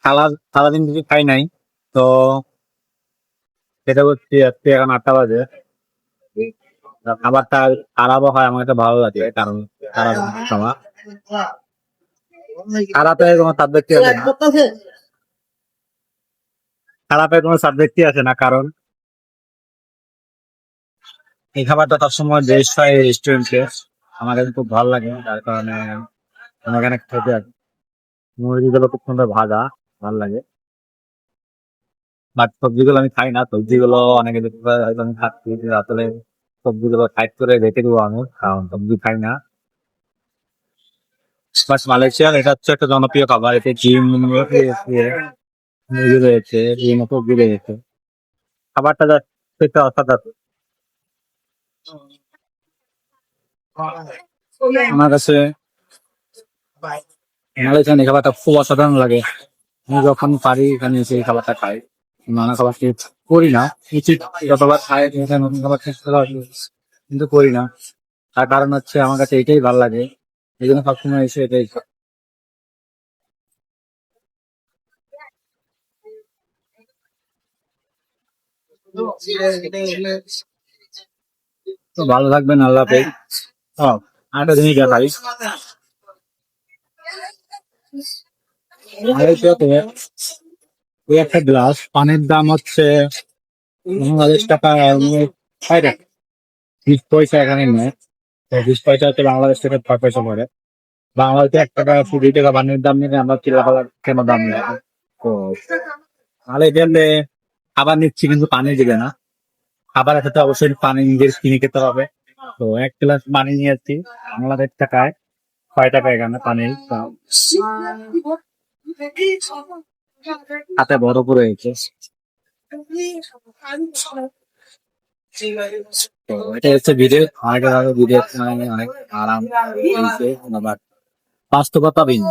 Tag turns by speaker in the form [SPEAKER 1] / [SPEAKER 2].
[SPEAKER 1] সারাদিন কিছু খাই নাই। তো সেটা করছি আজকে এখন 8টা বাজে। খাবারটা খারাপও হয় আমার কাছে ভালো লাগে, কারণ খারাপ খাওয়া খারাপের কোনো সাবজেক্টই আছে না। খারাপের কোনো সাবজেক্টই আছে না, কারণ এই খাবারটা সবসময় বেস্ট হয় রেস্টুরেন্টে। আমার কাছে খুব ভালো লাগে, তার কারণে আমি এখানে খেতে আসি। মুরগিগুলো খুব সুন্দর ভাজা, ভালো লাগে। বাট সবজিগুলো আমি খাই না, সবজিগুলো অনেকে দেখতে পারে হয়তো আমি খাচ্ছি, কিন্তু আসলে সবজিগুলো সাইড করে রেখে দেবো আমি, কারণ সবজি খাই না। বাট মালয়েশিয়ার এটা হচ্ছে একটা জনপ্রিয় খাবার, এতে ডিম মুরগি রয়েছে, ডিম সবজি রয়েছে। খাবারটা যাচ্ছে অসাধারণ আমার কাছে। মালয়েশিয়ান এই খাবারটা খুব অসাধারণ লাগে। আমি যখন পারি এখানে এসে এই খাবারটা খাই। নানা খাবার টেস্ট করি না, উচিত যতবার খাই এখানে নতুন খাবার টেস্ট করা উচিত, কিন্তু করি না। তার কারণ হচ্ছে আমার কাছে এটাই ভালো লাগে, এই জন্য সবসময় এসে এটাই খাই। তো ভালো থাকবেন, আল্লাহ হাফেজ। হ্যাঁ, আরেকটা জিনিস দেখাই। মালয়েশিয়াতে ওই একটা গ্লাস পানির দাম হচ্ছে বাংলাদেশ টাকা 6 টাকা। 20 পয়সা এখানে নেয়। তো 20 পয়সা হচ্ছে বাংলাদেশ থেকে 6 পয়সা পড়ে। বাংলাদেশে 1 টাকা 20 টাকা পানির দাম নিলে আমরা চিল্লাপাল্লা কেন দাম নেয়। তো তাহলে এখানে খাবার নিচ্ছি কিন্তু পানি দিবে না। খাবারের সাথে অবশ্যই পানি নিজের কিনে খেতে হবে। তো 1 গ্লাস পানি নিয়েছি বাংলাদেশ টাকায় 6 টাকা এখানে পানির দাম। হাতে বড় করে হয়েছে। তো এটা হচ্ছে ভিডিও, অনেক ভিডিও অনেক আরাম হয়েছে, আবার বাস্তবতা ভিন্ন।